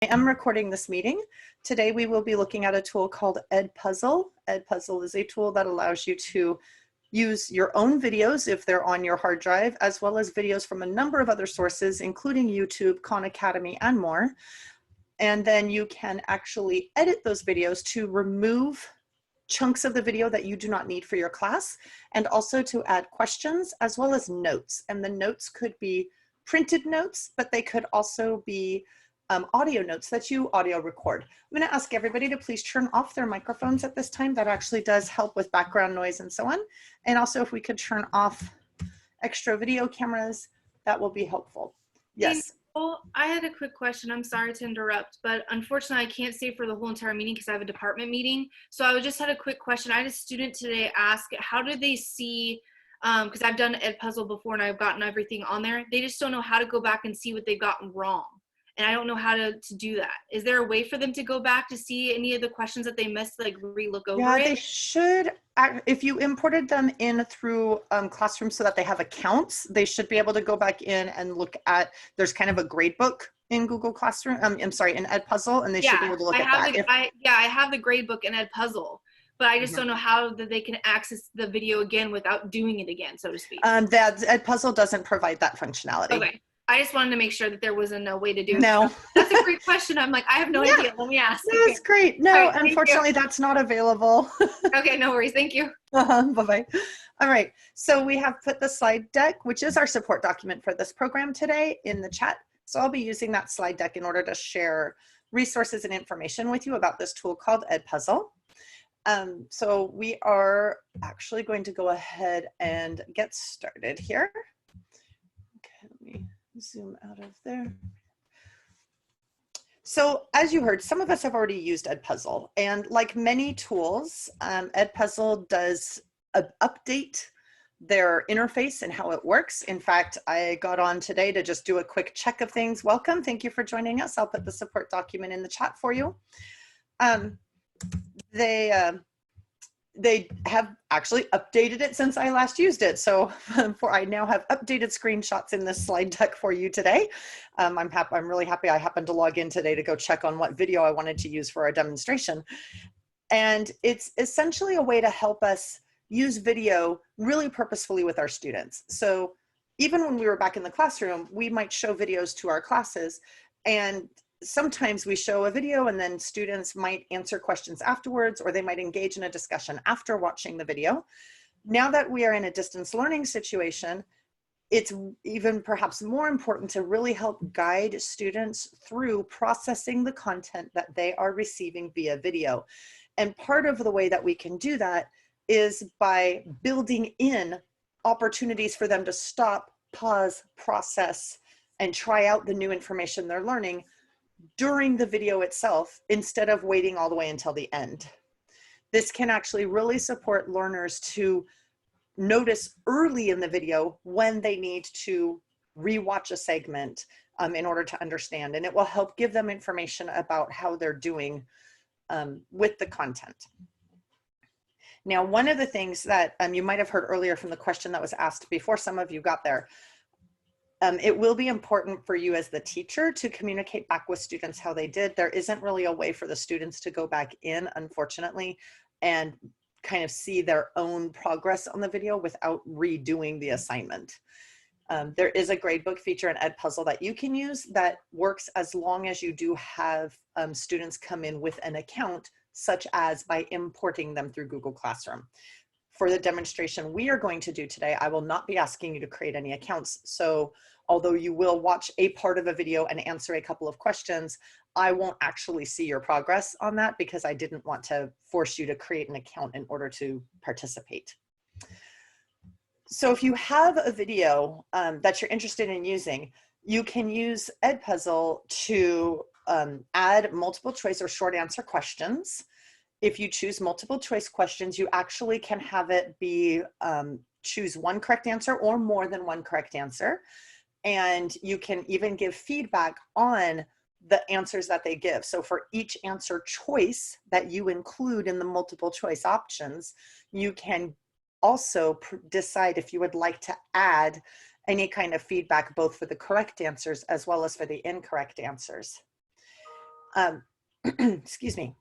I am recording this meeting. Today we will be looking at a tool called EdPuzzle. EdPuzzle is a tool that allows you to use your own videos if they're on your hard drive, as well as videos from a number of other sources, including YouTube, Khan Academy, and more. And then you can actually edit those videos to remove chunks of the video that you do not need for your class, and also to add questions as well as notes. And the notes could be printed notes, but they could also be audio notes that you audio record. I'm going to ask everybody to please turn off their microphones at this time. That actually does help with background noise and so on. And also if we could turn off extra video cameras, that will be helpful. Yes. Well, I had a quick question. I'm sorry to interrupt, but unfortunately I can't stay for the whole entire meeting because I have a department meeting. So I just had a quick question. I had a student today ask, how do they see, because I've done EdPuzzle before and I've gotten everything on there. They just don't know how to go back and see what they've gotten wrong. And I don't know how to do that. Is there a way for them to go back to see any of the questions that they missed, like re-look over it? Yeah, they should. If you imported them in through Classroom so that they have accounts, they should be able to go back in and look at, there's kind of a grade book in Google Classroom, in EdPuzzle, and they should be able to look at that. I have the grade book in EdPuzzle, but I just don't know how that they can access the video again without doing it again, so to speak. That EdPuzzle doesn't provide that functionality. Okay. I just wanted to make sure that there wasn't a way to do it. No. So that's a great question. I'm like, I have no idea. Let me ask. That's great. No, right, unfortunately, that's not available. Okay, no worries. Thank you. Bye-bye. All right. So we have put the slide deck, which is our support document for this program today, in the chat. So I'll be using that slide deck in order to share resources and information with you about this tool called EdPuzzle. So we are actually going to go ahead and get started here. Okay, let me zoom out of there. So as you heard, some of us have already used EdPuzzle, and like many tools, EdPuzzle does update their interface and how it works. In fact, I got on today to just do a quick check of things. Welcome, thank you for joining us. I'll put the support document in the chat for you. They have actually updated it since I last used it. So I now have updated screenshots in this slide deck for you today. I'm really happy I happened to log in today to go check on what video I wanted to use for our demonstration. And it's essentially a way to help us use video really purposefully with our students. So even when we were back in the classroom, we might show videos to our classes, and sometimes we show a video and then students might answer questions afterwards, or they might engage in a discussion after watching the video. Now that we are in a distance learning situation, it's even perhaps more important to really help guide students through processing the content that they are receiving via video. And part of the way that we can do that is by building in opportunities for them to stop, pause, process, and try out the new information they're learning during the video itself, instead of waiting all the way until the end. This can actually really support learners to notice early in the video when they need to rewatch a segment in order to understand, and it will help give them information about how they're doing with the content. Now, one of the things that you might have heard earlier from the question that was asked before some of you got there, it will be important for you as the teacher to communicate back with students how they did. There isn't really a way for the students to go back in, unfortunately, and kind of see their own progress on the video without redoing the assignment. There is a gradebook feature in EdPuzzle that you can use that works as long as you do have students come in with an account, such as by importing them through Google Classroom. For the demonstration we are going to do today, I will not be asking you to create any accounts. So although you will watch a part of a video and answer a couple of questions, I won't actually see your progress on that because I didn't want to force you to create an account in order to participate. So if you have a video that you're interested in using, you can use EdPuzzle to add multiple choice or short answer questions. If you choose multiple choice questions, you actually can have it be choose one correct answer or more than one correct answer. And you can even give feedback on the answers that they give. So for each answer choice that you include in the multiple choice options, you can also decide if you would like to add any kind of feedback, both for the correct answers as well as for the incorrect answers. Um, excuse me.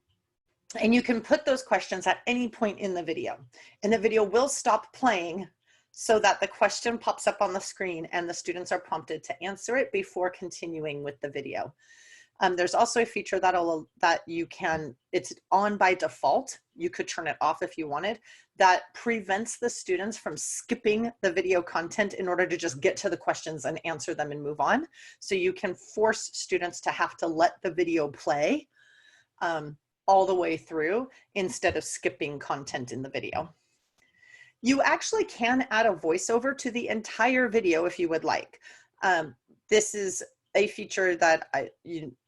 And you can put those questions at any point in the video, and the video will stop playing so that the question pops up on the screen and the students are prompted to answer it before continuing with the video. There's also a feature that you can, it's on by default. You could turn it off if you wanted, that prevents the students from skipping the video content in order to just get to the questions and answer them and move on. So you can force students to have to let the video play all the way through instead of skipping content in the video. You actually can add a voiceover to the entire video if you would like. This is a feature that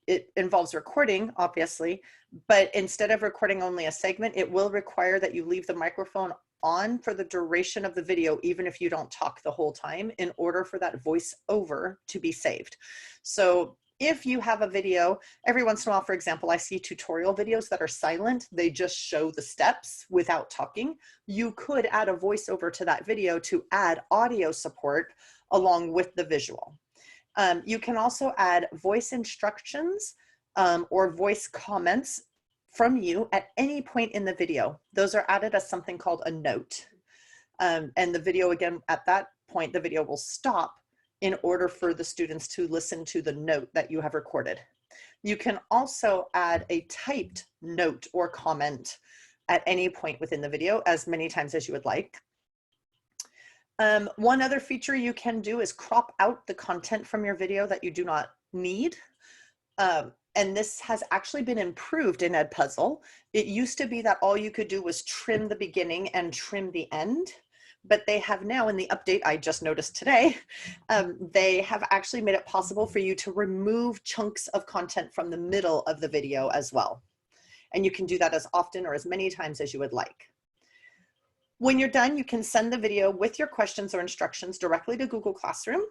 it involves recording, obviously, but instead of recording only a segment, it will require that you leave the microphone on for the duration of the video, even if you don't talk the whole time, in order for that voiceover to be saved. So if you have a video, every once in a while, for example, I see tutorial videos that are silent. They just show the steps without talking. You could add a voiceover to that video to add audio support along with the visual. You can also add voice instructions or voice comments from you at any point in the video. Those are added as something called a note. And the video, again, at that point, the video will stop in order for the students to listen to the note that you have recorded. You can also add a typed note or comment at any point within the video, as many times as you would like. One other feature you can do is crop out the content from your video that you do not need. And this has actually been improved in EdPuzzle. It used to be that all you could do was trim the beginning and trim the end. But they have now, in the update I just noticed today, they have actually made it possible for you to remove chunks of content from the middle of the video as well. And you can do that as often or as many times as you would like. When you're done, you can send the video with your questions or instructions directly to Google Classroom.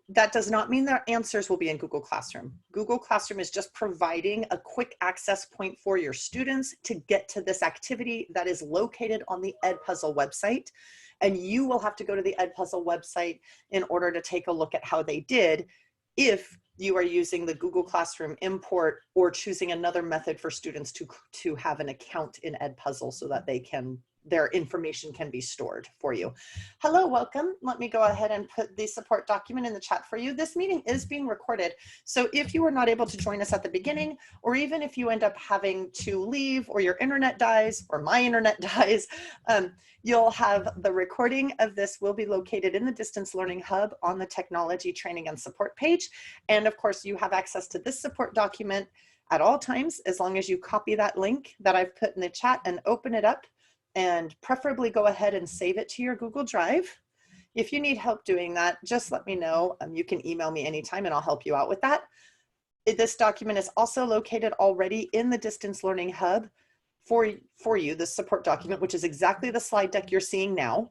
That does not mean their answers will be in Google Classroom. Google Classroom is just providing a quick access point for your students to get to this activity that is located on the EdPuzzle website. And you will have to go to the EdPuzzle website in order to take a look at how they did if you are using the Google Classroom import or choosing another method for students to have an account in EdPuzzle so that their information can be stored for you. Hello, welcome. Let me go ahead and put the support document in the chat for you. This meeting is being recorded. So if you were not able to join us at the beginning, or even if you end up having to leave or your internet dies or my internet dies, you'll have the recording of this will be located in the Distance Learning Hub on the Technology Training and Support page. And of course, you have access to this support document at all times, as long as you copy that link that I've put in the chat and open it up, and preferably go ahead and save it to your Google Drive. If you need help doing that, just let me know. You can email me anytime and I'll help you out with that. This document is also located already in the Distance Learning Hub for you, the support document, which is exactly the slide deck you're seeing now.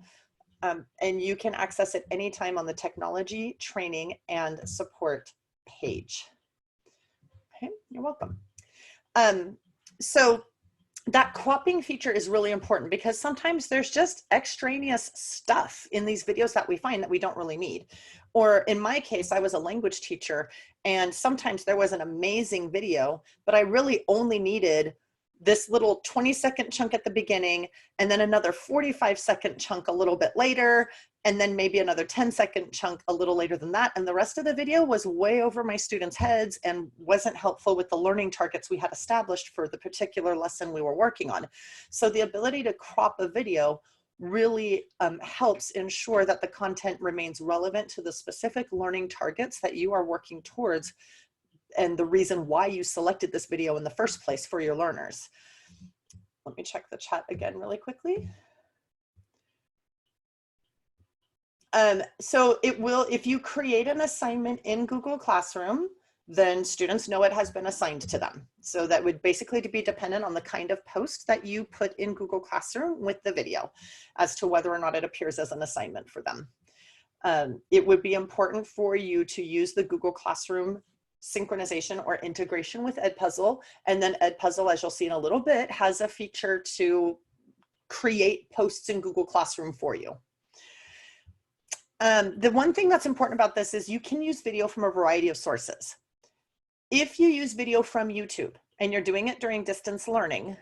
And you can access it anytime on the Technology, Training, and Support page. Okay, you're welcome. So that cropping feature is really important because sometimes there's just extraneous stuff in these videos that we find that we don't really need. Or in my case, I was a language teacher, and sometimes there was an amazing video, but I really only needed this little 20-second chunk at the beginning, and then another 45-second chunk a little bit later, and then maybe another 10-second chunk a little later than that. And the rest of the video was way over my students' heads and wasn't helpful with the learning targets we had established for the particular lesson we were working on. So the ability to crop a video really helps ensure that the content remains relevant to the specific learning targets that you are working towards and the reason why you selected this video in the first place for your learners. Let me check the chat again really quickly. So it will, if you create an assignment in Google Classroom, then students know it has been assigned to them. So that would basically be dependent on the kind of post that you put in Google Classroom with the video as to whether or not it appears as an assignment for them. It would be important for you to use the Google Classroom synchronization or integration with EdPuzzle. And then EdPuzzle, as you'll see in a little bit, has a feature to create posts in Google Classroom for you. The one thing that's important about this is you can use video from a variety of sources. If you use video from YouTube, and you're doing it during distance learning,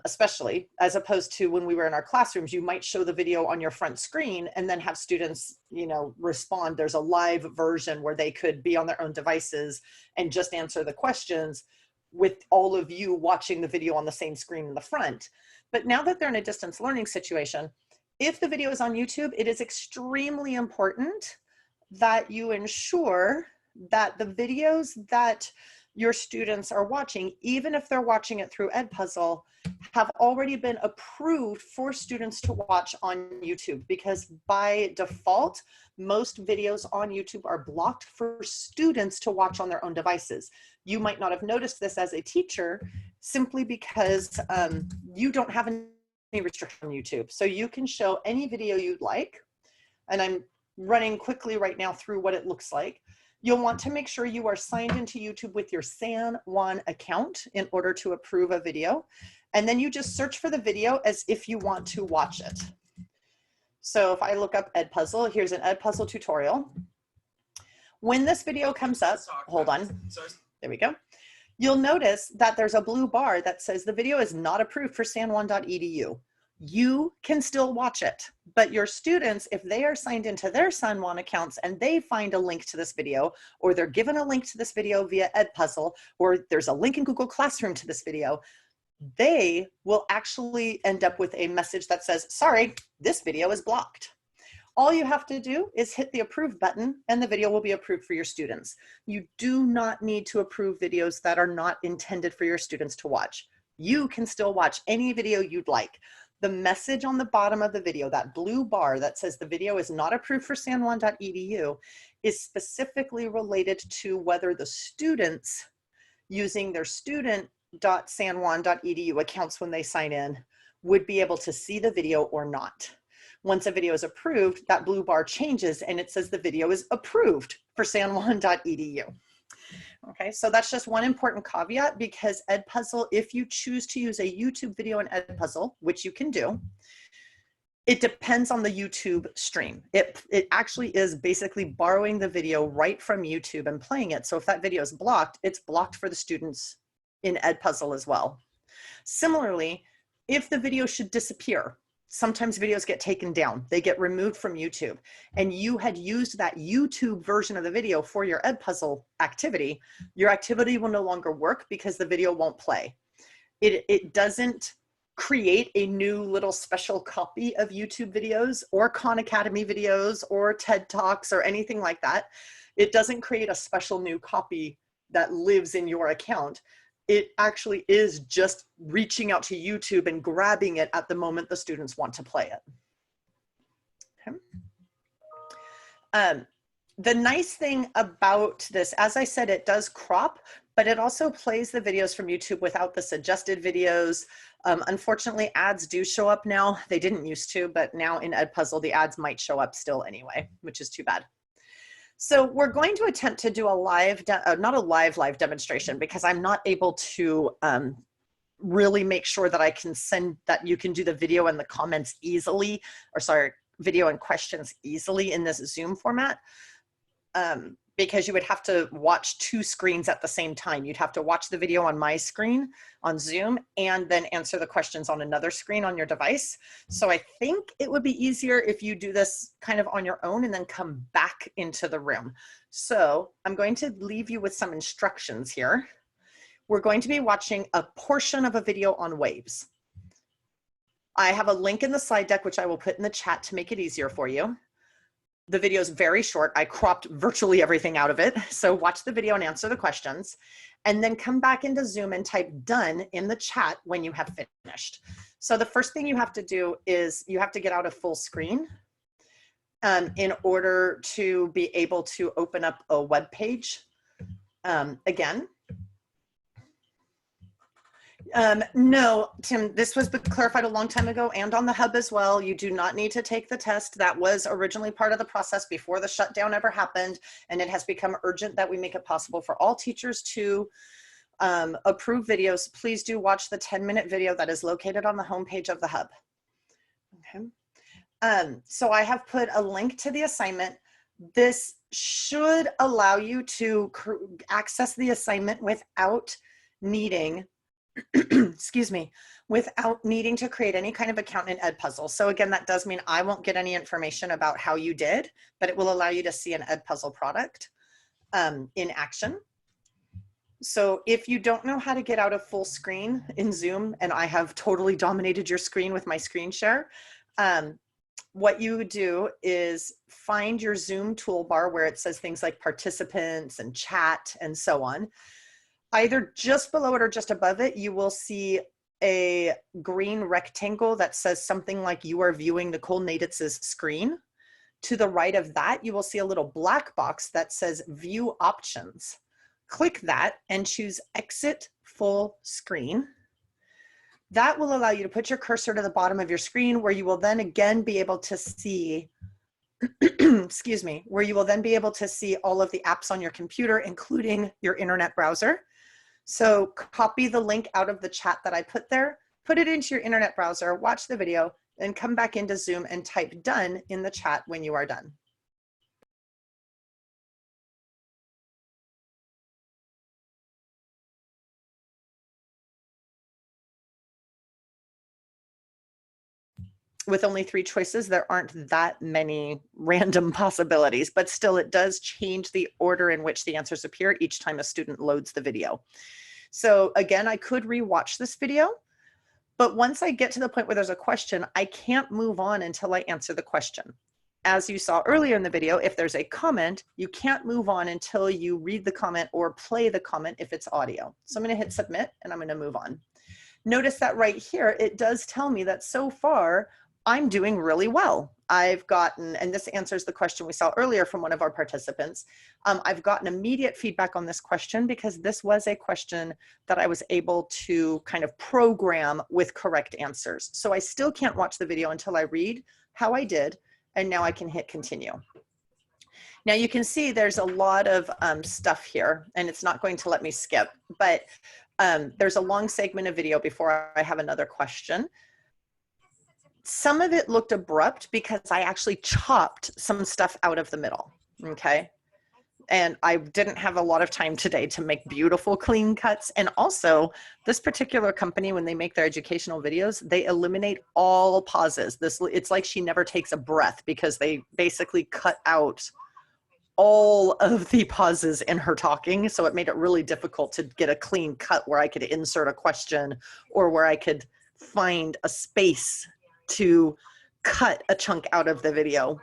especially as opposed to when we were in our classrooms, you might show the video on your front screen and then have students, you know, respond. There's a live version where they could be on their own devices and just answer the questions with all of you watching the video on the same screen in the front. But now that they're in a distance learning situation, if the video is on YouTube, it is extremely important that you ensure that the videos that your students are watching, even if they're watching it through EdPuzzle, have already been approved for students to watch on YouTube, because by default, most videos on YouTube are blocked for students to watch on their own devices. You might not have noticed this as a teacher simply because you don't have any restriction on YouTube. So you can show any video you'd like. And I'm running quickly right now through what it looks like. You'll want to make sure you are signed into YouTube with your San Juan account in order to approve a video. And then you just search for the video as if you want to watch it. So if I look up EdPuzzle, here's an EdPuzzle tutorial. When this video comes up, hold on, there we go. You'll notice that there's a blue bar that says the video is not approved for sanjuan.edu. You can still watch it, but your students, if they are signed into their San Juan accounts and they find a link to this video, or they're given a link to this video via EdPuzzle, or there's a link in Google Classroom to this video, they will actually end up with a message that says, sorry, this video is blocked. All you have to do is hit the approve button and the video will be approved for your students. You do not need to approve videos that are not intended for your students to watch. You can still watch any video you'd like. The message on the bottom of the video, that blue bar that says the video is not approved for sanjuan.edu, is specifically related to whether the students using their student.sanjuan.edu accounts when they sign in would be able to see the video or not. Once a video is approved, that blue bar changes and it says the video is approved for sanjuan.edu. Okay, so that's just one important caveat, because EdPuzzle, if you choose to use a YouTube video in EdPuzzle, which you can do, it depends on the YouTube stream. It actually is basically borrowing the video right from YouTube and playing it. So if that video is blocked, it's blocked for the students in EdPuzzle as well. Similarly, if the video should disappear, sometimes videos get taken down, they get removed from YouTube, and you had used that YouTube version of the video for your EdPuzzle activity, your activity will no longer work because the video won't play. It doesn't create a new little special copy of YouTube videos or Khan Academy videos or TED Talks or anything like that. It doesn't create a special new copy that lives in your account. It actually is just reaching out to YouTube and grabbing it at the moment the students want to play it. Okay. The nice thing about this, as I said, it does crop, but it also plays the videos from YouTube without the suggested videos. Unfortunately, ads do show up now. They didn't used to, but now in EdPuzzle, the ads might show up still anyway, which is too bad. So we're going to attempt to do a live, not a live demonstration, because I'm not able to really make sure that I can send that you can do the video and the comments easily, or sorry, video and questions easily in this Zoom format, because you would have to watch two screens at the same time. You'd have to watch the video on my screen on Zoom and then answer the questions on another screen on your device. So I think it would be easier if you do this kind of on your own and then come back into the room. So I'm going to leave you with some instructions here. We're going to be watching a portion of a video on waves. I have a link in the slide deck, which I will put in the chat to make it easier for you. The video is very short. I cropped virtually everything out of it. So watch the video and answer the questions, and then come back into Zoom and type done in the chat when you have finished. So the first thing you have to do is you have to get out of full screen in order to be able to open up a web page. Again, no, Tim, this was clarified a long time ago and on the hub as well. You do not need to take the test. That was originally part of the process before the shutdown ever happened. And it has become urgent that we make it possible for all teachers to approve videos. Please do watch the 10-minute video that is located on the homepage of the hub. Okay. So I have put a link to the assignment. This should allow you to access the assignment without needing, excuse me, without needing to create any kind of account in EdPuzzle. So again, that does mean I won't get any information about how you did, but it will allow you to see an EdPuzzle product in action. So if you don't know how to get out of full screen in Zoom, and I have totally dominated your screen with my screen share, what you do is find your Zoom toolbar where it says things like participants and chat and so on. Either just below it or just above it, you will see a green rectangle that says something like you are viewing Nicole Naditz's screen. To the right of that, you will see a little black box that says view options. Click that and choose exit full screen. That will allow you to put your cursor to the bottom of your screen where you will then again be able to see, excuse me, where you will then be able to see all of the apps on your computer, including your internet browser. So copy the link out of the chat that I put there, put it into your internet browser, watch the video, and come back into Zoom and type done in the chat when you are done. With only 3 choices, there aren't that many random possibilities, but still it does change the order in which the answers appear each time a student loads the video. So again, I could rewatch this video, but once I get to the point where there's a question, I can't move on until I answer the question. As you saw earlier in the video, if there's a comment, you can't move on until you read the comment or play the comment if it's audio. So I'm going to hit submit and I'm going to move on. Notice that right here, it does tell me that so far I'm doing really well. I've gotten, and this answers the question we saw earlier from one of our participants, I've gotten immediate feedback on this question because this was a question that I was able to kind of program with correct answers. So I still can't watch the video until I read how I did, and now I can hit continue. Now you can see there's a lot of stuff here, and it's not going to let me skip, but there's a long segment of video before I have another question. Some of it looked abrupt because I actually chopped some stuff out of the middle, okay? And I didn't have a lot of time today to make beautiful clean cuts. And also this particular company, when they make their educational videos, they eliminate all pauses. It's like she never takes a breath because they basically cut out all of the pauses in her talking. So it made it really difficult to get a clean cut where I could insert a question or where I could find a space to cut a chunk out of the video.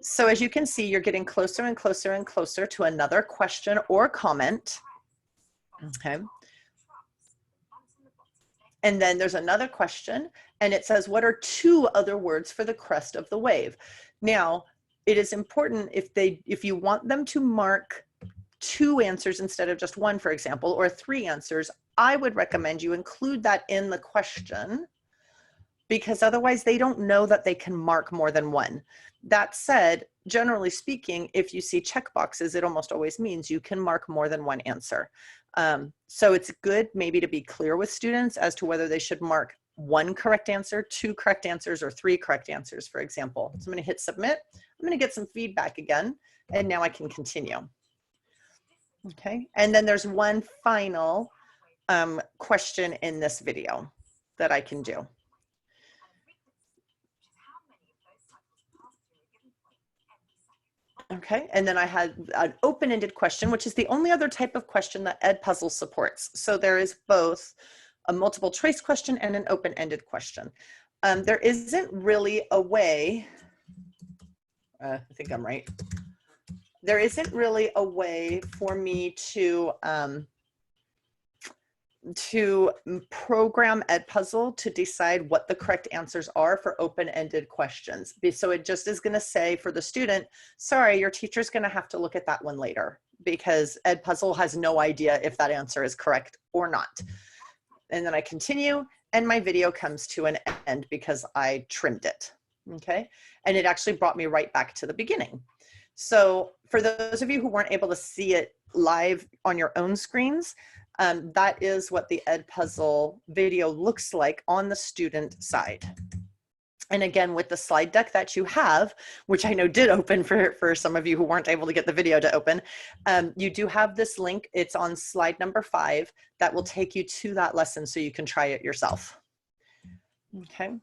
So as you can see, you're getting closer and closer and closer to another question or comment. Okay. And then there's another question, and it says, what are 2 other words for the crest of the wave? Now, it is important if you want them to mark 2 answers instead of just 1, for example, or 3 answers, I would recommend you include that in the question, because otherwise they don't know that they can mark more than 1. That said, generally speaking, if you see checkboxes, it almost always means you can mark more than 1 answer. So it's good maybe to be clear with students as to whether they should mark 1 correct answer, 2 correct answers, or 3 correct answers, for example. So I'm going to hit submit. I'm going to get some feedback again, and now I can continue. Okay, and then there's one final question in this video that I can do. Okay, and then I had an open-ended question, which is the only other type of question that EdPuzzle supports. So there is both a multiple choice question and an open-ended question. There isn't really a way, I think I'm right. There isn't really a way for me to program EdPuzzle to decide what the correct answers are for open-ended questions. So it just is going to say for the student, sorry, your teacher's going to have to look at that one later because EdPuzzle has no idea if that answer is correct or not. And then I continue and my video comes to an end because I trimmed it. Okay. And it actually brought me right back to the beginning. So for those of you who weren't able to see it live on your own screens, that is what the EdPuzzle video looks like on the student side. And again, with the slide deck that you have, which I know did open for some of you who weren't able to get the video to open, you do have this link. It's on slide number 5 that will take you to that lesson so you can try it yourself. Okay.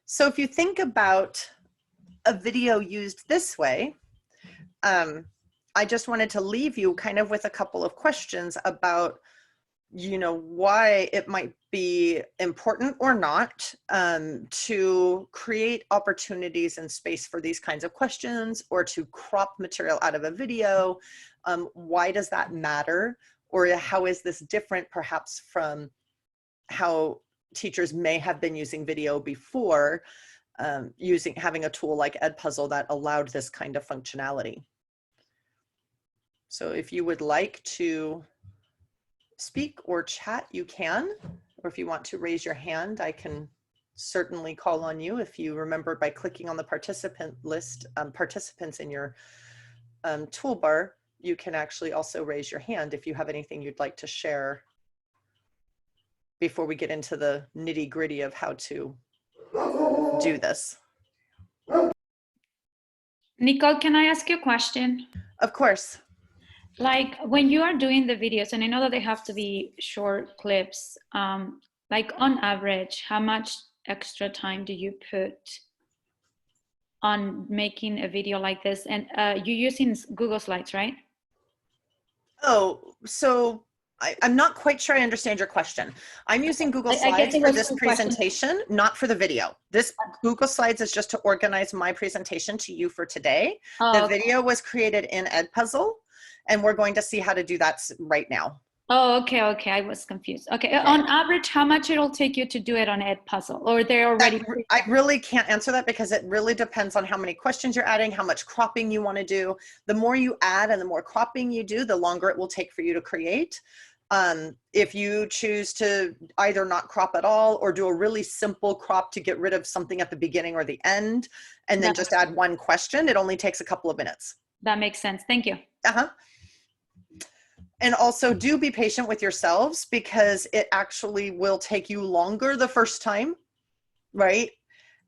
So if you think about a video used this way, I just wanted to leave you kind of with a couple of questions about, you know, why it might be important or not to create opportunities and space for these kinds of questions, or to crop material out of a video. Why does that matter? Or how is this different perhaps from how teachers may have been using video before, having a tool like EdPuzzle that allowed this kind of functionality? So if you would like to speak or chat, you can, or if you want to raise your hand, I can certainly call on you. If you remember, by clicking on the participant list, participants in your toolbar, you can actually also raise your hand if you have anything you'd like to share before we get into the nitty-gritty of how to do this. Nicole, can I ask you a question? Of course. Like when you are doing the videos, and I know that they have to be short clips, like on average, how much extra time do you put on making a video like this? And you're using Google Slides, right? Oh, so I'm not quite sure I understand your question. I'm using Google Slides for this presentation, not for the video. This Google Slides is just to organize my presentation to you for today. The video was created in EdPuzzle, and we're going to see how to do that right now. Oh, okay, okay. I was confused. Okay, on average, how much it'll take you to do it on EdPuzzle, or they're already? I really can't answer that because it really depends on how many questions you're adding, how much cropping you want to do. The more you add and the more cropping you do, the longer it will take for you to create. If you choose to either not crop at all or do a really simple crop to get rid of something at the beginning or the end, and then just add one question, it only takes a couple of minutes. That makes sense. Thank you. And also do be patient with yourselves, because it actually will take you longer the first time, right?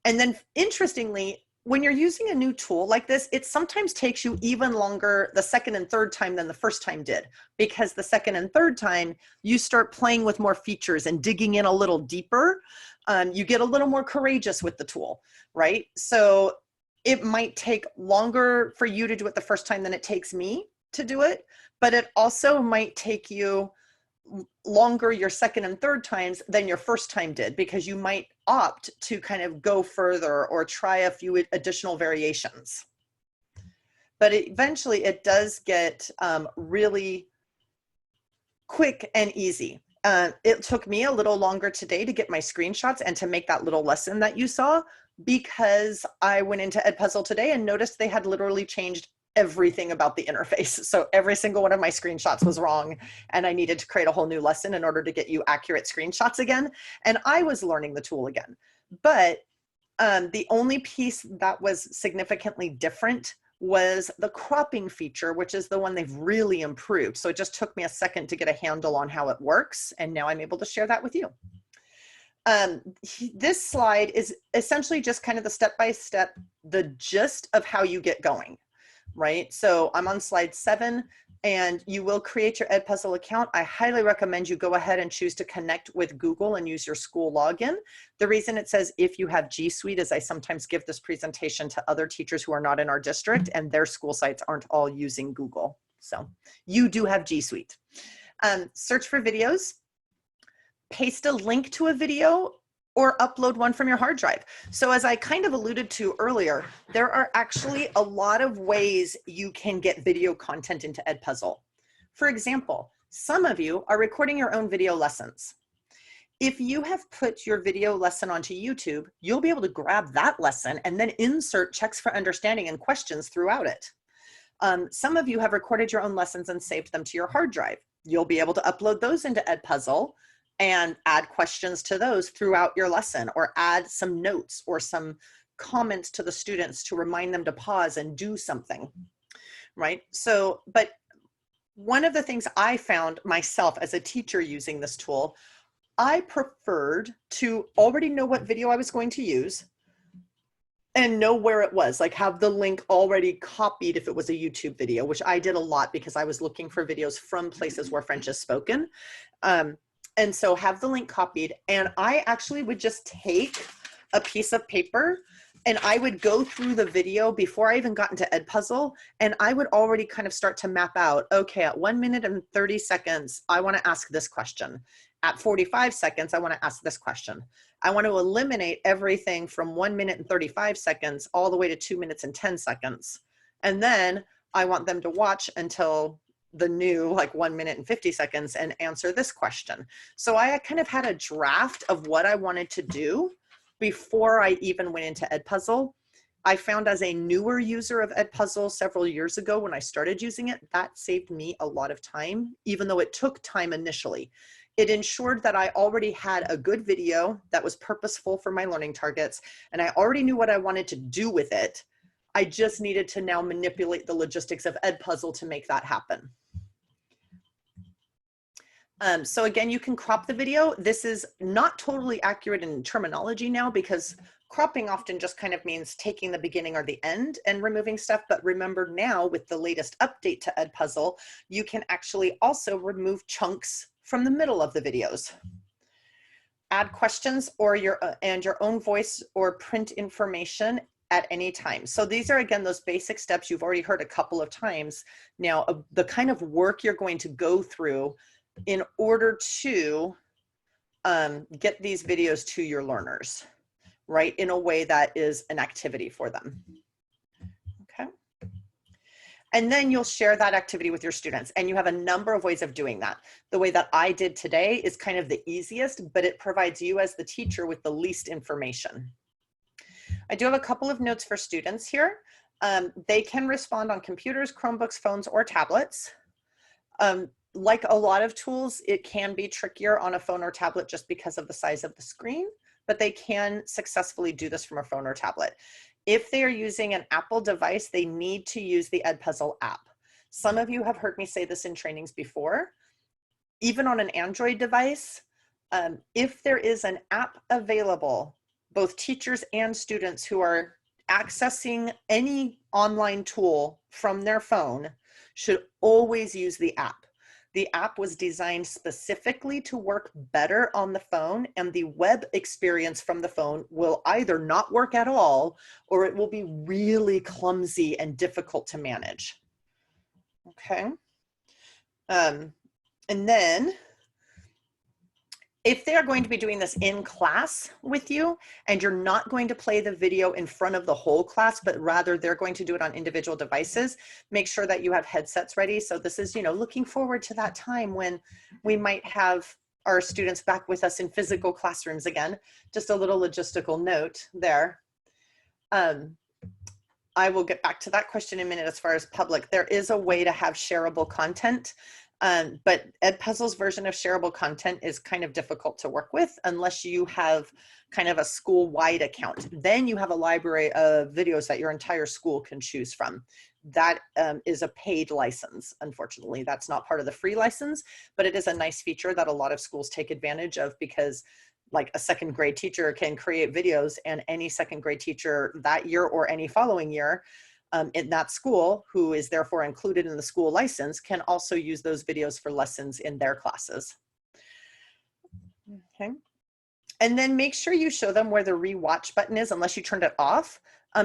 And then interestingly, when you're using a new tool like this, it sometimes takes you even longer the second and third time than the first time did, because the second and third time you start playing with more features and digging in a little deeper. You get a little more courageous with the tool, right? So it might take longer for you to do it the first time than it takes me to do it, but it also might take you longer your second and third times than your first time did, because you might opt to kind of go further or try a few additional variations. But eventually it does get really quick and easy. It took me a little longer today to get my screenshots and to make that little lesson that you saw, because I went into EdPuzzle today and noticed they had literally changed everything about the interface. So every single one of my screenshots was wrong, and I needed to create a whole new lesson in order to get you accurate screenshots again. And I was learning the tool again. But the only piece that was significantly different was the cropping feature, which is the one they've really improved. So it just took me a second to get a handle on how it works, and now I'm able to share that with you. This slide is essentially just kind of the step-by-step, the gist of how you get going. Right? So I'm on slide 7, and you will create your EdPuzzle account. I highly recommend you go ahead and choose to connect with Google and use your school login. The reason it says if you have G Suite is I sometimes give this presentation to other teachers who are not in our district, and their school sites aren't all using Google. So you do have G Suite. Search for videos, paste a link to a video, or upload one from your hard drive. So as I kind of alluded to earlier, there are actually a lot of ways you can get video content into EdPuzzle. For example, some of you are recording your own video lessons. If you have put your video lesson onto YouTube, you'll be able to grab that lesson and then insert checks for understanding and questions throughout it. Some of you have recorded your own lessons and saved them to your hard drive. You'll be able to upload those into EdPuzzle and add questions to those throughout your lesson, or add some notes or some comments to the students to remind them to pause and do something, right? So, but one of the things I found myself as a teacher using this tool, I preferred to already know what video I was going to use and know where it was, like have the link already copied if it was a YouTube video, which I did a lot because I was looking for videos from places where French is spoken. And so have the link copied, and I actually would just take a piece of paper and I would go through the video before I even got into EdPuzzle, and I would already kind of start to map out, okay, at 1 minute and 30 seconds, I want to ask this question. At 45 seconds, I want to ask this question. I want to eliminate everything from 1 minute and 35 seconds all the way to 2 minutes and 10 seconds. And then I want them to watch until the new like 1 minute and 50 seconds and answer this question. So I kind of had a draft of what I wanted to do before I even went into EdPuzzle. I found as a newer user of EdPuzzle several years ago when I started using it, that saved me a lot of time, even though it took time initially. It ensured that I already had a good video that was purposeful for my learning targets, and I already knew what I wanted to do with it. I just needed to now manipulate the logistics of EdPuzzle to make that happen. So again, you can crop the video. This is not totally accurate in terminology now because cropping often just kind of means taking the beginning or the end and removing stuff. But remember now with the latest update to EdPuzzle, you can actually also remove chunks from the middle of the videos. Add questions or your own voice or print information at any time. So these are, again, those basic steps you've already heard a couple of times. Now, the kind of work you're going to go through in order to get these videos to your learners, right? In a way that is an activity for them, okay? And then you'll share that activity with your students, and you have a number of ways of doing that. The way that I did today is kind of the easiest, but it provides you as the teacher with the least information. I do have a couple of notes for students here. They can respond on computers, Chromebooks, phones, or tablets. Like a lot of tools, it can be trickier on a phone or tablet just because of the size of the screen, but they can successfully do this from a phone or tablet. If they are using an Apple device, they need to use the EdPuzzle app. Some of you have heard me say this in trainings before. Even on an Android device, if there is an app available, both teachers and students who are accessing any online tool from their phone should always use the app. The app was designed specifically to work better on the phone, and the web experience from the phone will either not work at all or it will be really clumsy and difficult to manage. Okay. And then if they're going to be doing this in class with you and you're not going to play the video in front of the whole class, but rather they're going to do it on individual devices, make sure that you have headsets ready. So this is, you know, looking forward to that time when we might have our students back with us in physical classrooms again. Just a little logistical note there. I will get back to that question in a minute as far as public. There is a way to have shareable content. But EdPuzzle's version of shareable content is kind of difficult to work with unless you have kind of a school-wide account. Then you have a library of videos that your entire school can choose from. That is a paid license, unfortunately. That's not part of the free license, but it is a nice feature that a lot of schools take advantage of because like a second grade teacher can create videos, and any second grade teacher that year or any following year in that school, who is therefore included in the school license, can also use those videos for lessons in their classes. Okay. And then make sure you show them where the rewatch button is, unless you turned it off,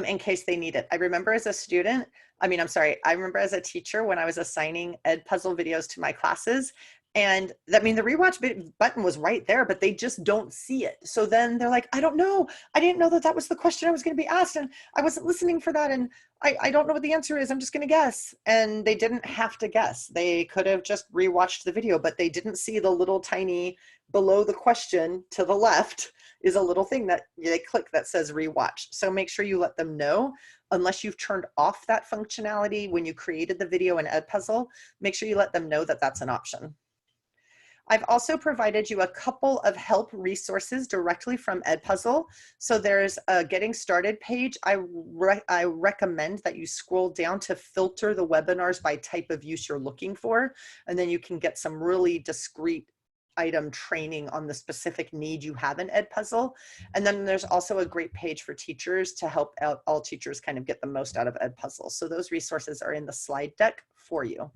in case they need it. I remember as a student, I remember as a teacher when I was assigning EdPuzzle videos to my classes, and I mean, the rewatch button was right there, but they just don't see it. So then they're like, I don't know. I didn't know that that was the question I was going to be asked, and I wasn't listening for that, and I don't know what the answer is. I'm just going to guess. And they didn't have to guess. They could have just rewatched the video, but they didn't see the little tiny below the question to the left is a little thing that they click that says rewatch. So make sure you let them know, unless you've turned off that functionality when you created the video in EdPuzzle, make sure you let them know that that's an option. I've also provided you a couple of help resources directly from EdPuzzle. So there's a getting started page. I recommend that you scroll down to filter the webinars by type of use you're looking for, and then you can get some really discrete item training on the specific need you have in EdPuzzle. And then there's also a great page for teachers to help out all teachers kind of get the most out of EdPuzzle. So those resources are in the slide deck for you.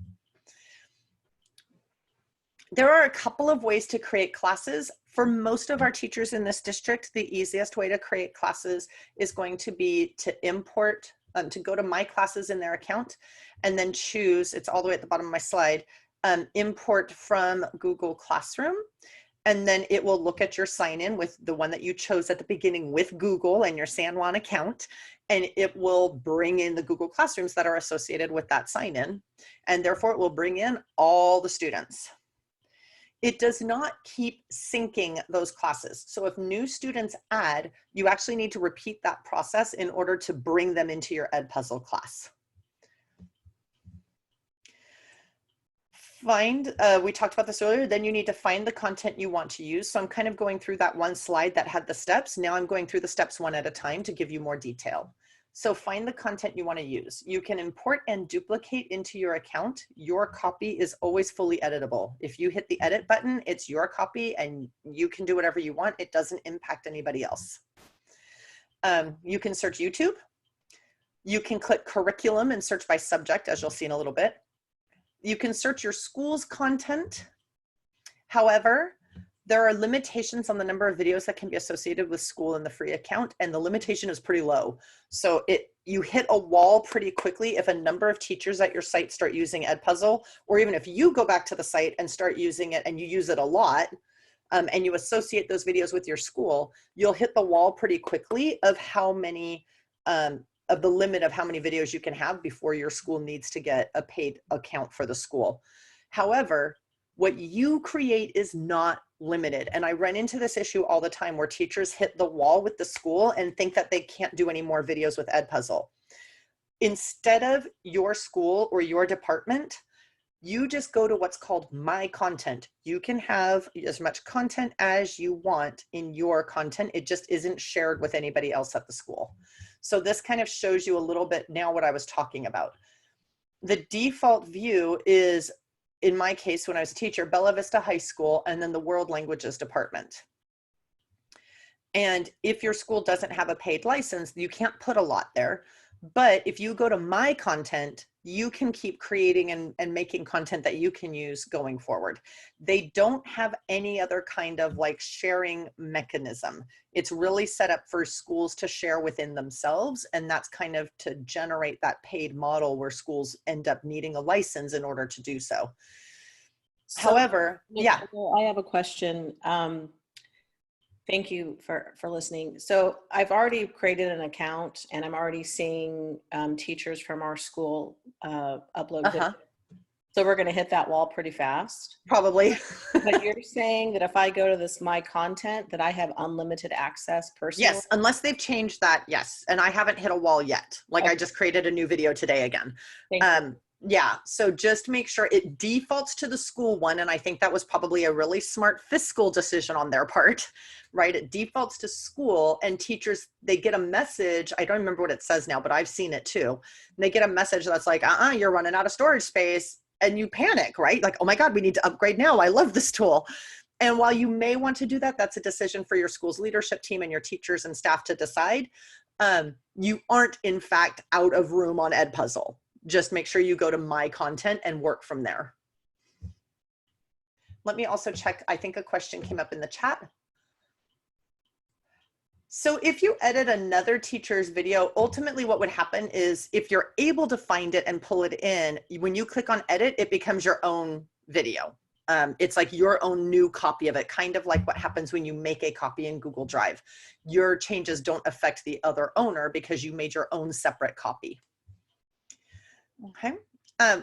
There are a couple of ways to create classes. For most of our teachers in this district, the easiest way to create classes is going to be to import, to go to My Classes in their account, and then choose, it's all the way at the bottom of my slide, import from Google Classroom. And then it will look at your sign in with the one that you chose at the beginning with Google and your San Juan account. And it will bring in the Google Classrooms that are associated with that sign in. And therefore it will bring in all the students. It does not keep syncing those classes. So if new students add, you actually need to repeat that process in order to bring them into your EdPuzzle class. We talked about this earlier, then you need to find the content you want to use. So I'm kind of going through that one slide that had the steps. Now I'm going through the steps one at a time to give you more detail. So find the content you want to use. You can import and duplicate into your account. Your copy is always fully editable. If you hit the edit button, it's your copy and you can do whatever you want. It doesn't impact anybody else. You can search YouTube. You can click curriculum and search by subject, as you'll see in a little bit. You can search your school's content. However, there are limitations on the number of videos that can be associated with school in the free account, and the limitation is pretty low. So you hit a wall pretty quickly if a number of teachers at your site start using EdPuzzle, or even if you go back to the site and start using it and you use it a lot, and you associate those videos with your school, you'll hit the wall pretty quickly of how many, of the limit of how many videos you can have before your school needs to get a paid account for the school. However, what you create is not limited. And I run into this issue all the time where teachers hit the wall with the school and think that they can't do any more videos with EdPuzzle. Instead of your school or your department, you just go to what's called My Content. You can have as much content as you want in your content. It just isn't shared with anybody else at the school. So this kind of shows you a little bit now what I was talking about. The default view is, in my case, when I was a teacher, Bella Vista High School, and then the World Languages Department. And if your school doesn't have a paid license, you can't put a lot there. But if you go to My Content, you can keep creating and making content that you can use going forward. They don't have any other kind of like sharing mechanism. It's really set up for schools to share within themselves. And that's kind of to generate that paid model where schools end up needing a license in order to do so. However, yeah. I have a question. Thank you for listening. So I've already created an account and I'm already seeing teachers from our school upload videos. So we're going to hit that wall pretty fast. Probably. But you're saying that if I go to this My Content that I have unlimited access personally? Yes, unless they've changed that, yes. And I haven't hit a wall yet. Like okay. I just created a new video today again. Thank you. Yeah, so just make sure it defaults to the school one. And I think that was probably a really smart fiscal decision on their part, right? It defaults to school and teachers, they get a message. I don't remember what it says now, but I've seen it too. And they get a message that's like, you're running out of storage space, and you panic, right? Like, oh my God, we need to upgrade now. I love this tool. And while you may want to do that, that's a decision for your school's leadership team and your teachers and staff to decide. You aren't in fact out of room on EdPuzzle. Just make sure you go to My Content and work from there. Let me also check. I think a question came up in the chat. So if you edit another teacher's video, ultimately what would happen is if you're able to find it and pull it in, when you click on edit, it becomes your own video. It's like your own new copy of it, kind of like what happens when you make a copy in Google Drive. Your changes don't affect the other owner because you made your own separate copy. Okay.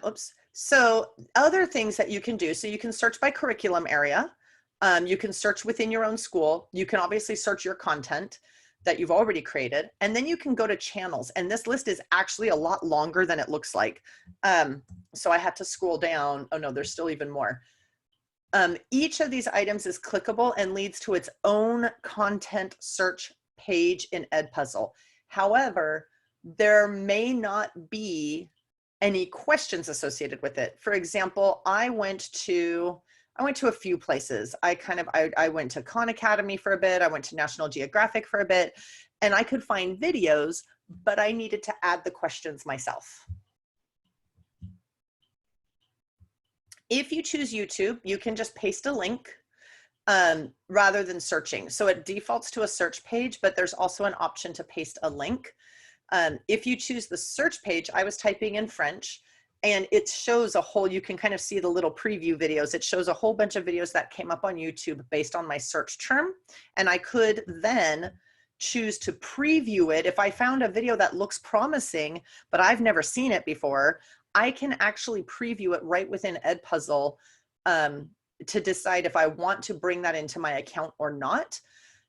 Oops. So other things that you can do. So you can search by curriculum area. You can search within your own school. You can obviously search your content that you've already created. And then you can go to channels. And this list is actually a lot longer than it looks like. So I had to scroll down. Oh no, there's still even more. Each of these items is clickable and leads to its own content search page in EdPuzzle. However, there may not be any questions associated with it. For example, I went to I went to a few places. I went to Khan Academy for a bit. I went to National Geographic for a bit, and I could find videos, but I needed to add the questions myself. If you choose YouTube, you can just paste a link rather than searching. So it defaults to a search page, but there's also an option to paste a link. If you choose the search page, I was typing in French, and it shows a whole, you can kind of see the little preview videos. It shows a whole bunch of videos that came up on YouTube based on my search term. And I could then choose to preview it. If I found a video that looks promising, but I've never seen it before, I can actually preview it right within EdPuzzle to decide if I want to bring that into my account or not.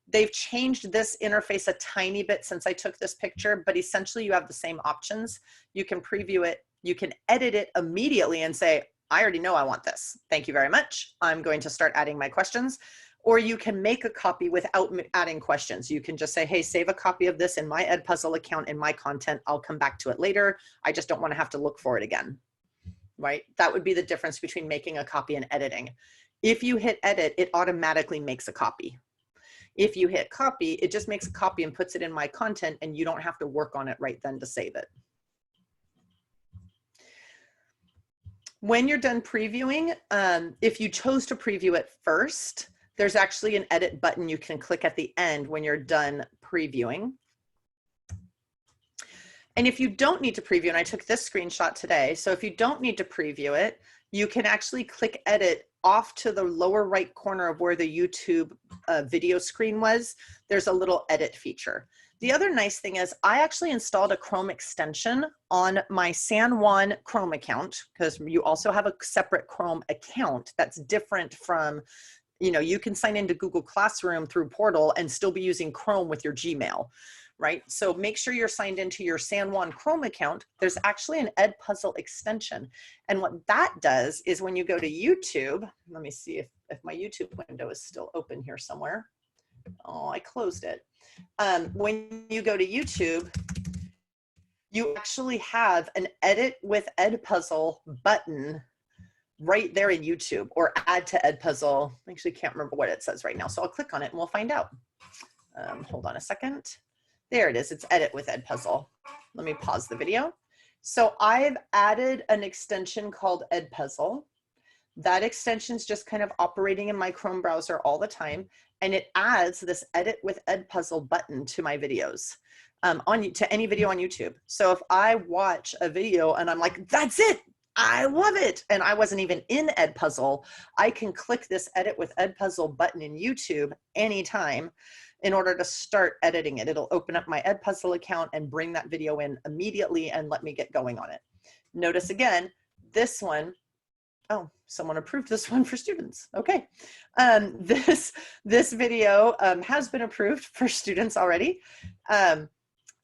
They've changed this interface a tiny bit since I took this picture, but essentially you have the same options. You can preview it, you can edit it immediately and say, I already know I want this. Thank you very much. I'm going to start adding my questions. Or you can make a copy without adding questions. You can just say, hey, save a copy of this in my EdPuzzle account in my content. I'll come back to it later. I just don't want to have to look for it again, right? That would be the difference between making a copy and editing. If you hit edit, it automatically makes a copy. If you hit copy, it just makes a copy and puts it in my content, and you don't have to work on it right then to save it. When you're done previewing, if you chose to preview it first, there's actually an edit button you can click at the end when you're done previewing. And if you don't need to preview, and I took this screenshot today, so if you don't need to preview it, you can actually click edit off to the lower right corner of where the YouTube video screen was. There's a little edit feature. The other nice thing is I actually installed a Chrome extension on my San Juan Chrome account, because you also have a separate Chrome account that's different from, you know, you can sign into Google Classroom through Portal and still be using Chrome with your Gmail, right? So make sure you're signed into your San Juan Chrome account. There's actually an EdPuzzle extension. And what that does is when you go to YouTube, let me see if my YouTube window is still open here somewhere. Oh, I closed it. When you go to YouTube, you actually have an edit with EdPuzzle button right there in YouTube, or add to EdPuzzle. I actually can't remember what it says right now, so I'll click on it and we'll find out. Hold on a second. There it is, it's edit with EdPuzzle. Let me pause the video. So I've added an extension called EdPuzzle. That extension is just kind of operating in my Chrome browser all the time, and it adds this edit with EdPuzzle button to my videos, to any video on YouTube. So if I watch a video and I'm like, that's it, I love it, and I wasn't even in EdPuzzle, I can click this edit with EdPuzzle button in YouTube anytime in order to start editing it. It'll open up my EdPuzzle account and bring that video in immediately and let me get going on it. Notice again, this one, oh, someone approved this one for students. Okay. This video has been approved for students already.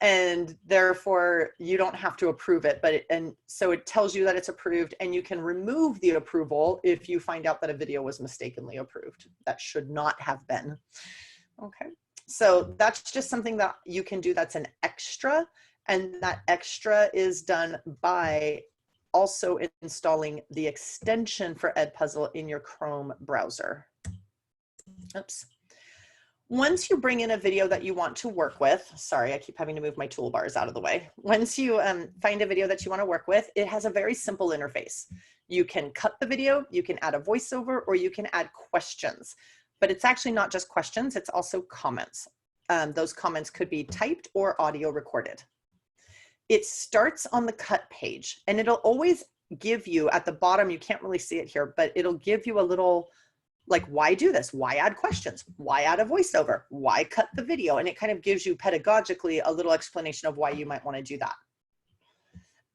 And therefore you don't have to approve it, so it tells you that it's approved, and you can remove the approval if you find out that a video was mistakenly approved. That should not have been. Okay. So that's just something that you can do that's an extra, and that extra is done by also installing the extension for EdPuzzle in your Chrome browser. Oops. Once you bring in a video that you want to work with, sorry, I keep having to move my toolbars out of the way. Once you find a video that you want to work with, it has a very simple interface. You can cut the video, you can add a voiceover, or you can add questions. But it's actually not just questions, it's also comments. Those comments could be typed or audio recorded. It starts on the cut page, and it'll always give you at the bottom, you can't really see it here, but it'll give you a little, like, why do this? Why add questions? Why add a voiceover? Why cut the video? And it kind of gives you pedagogically a little explanation of why you might want to do that.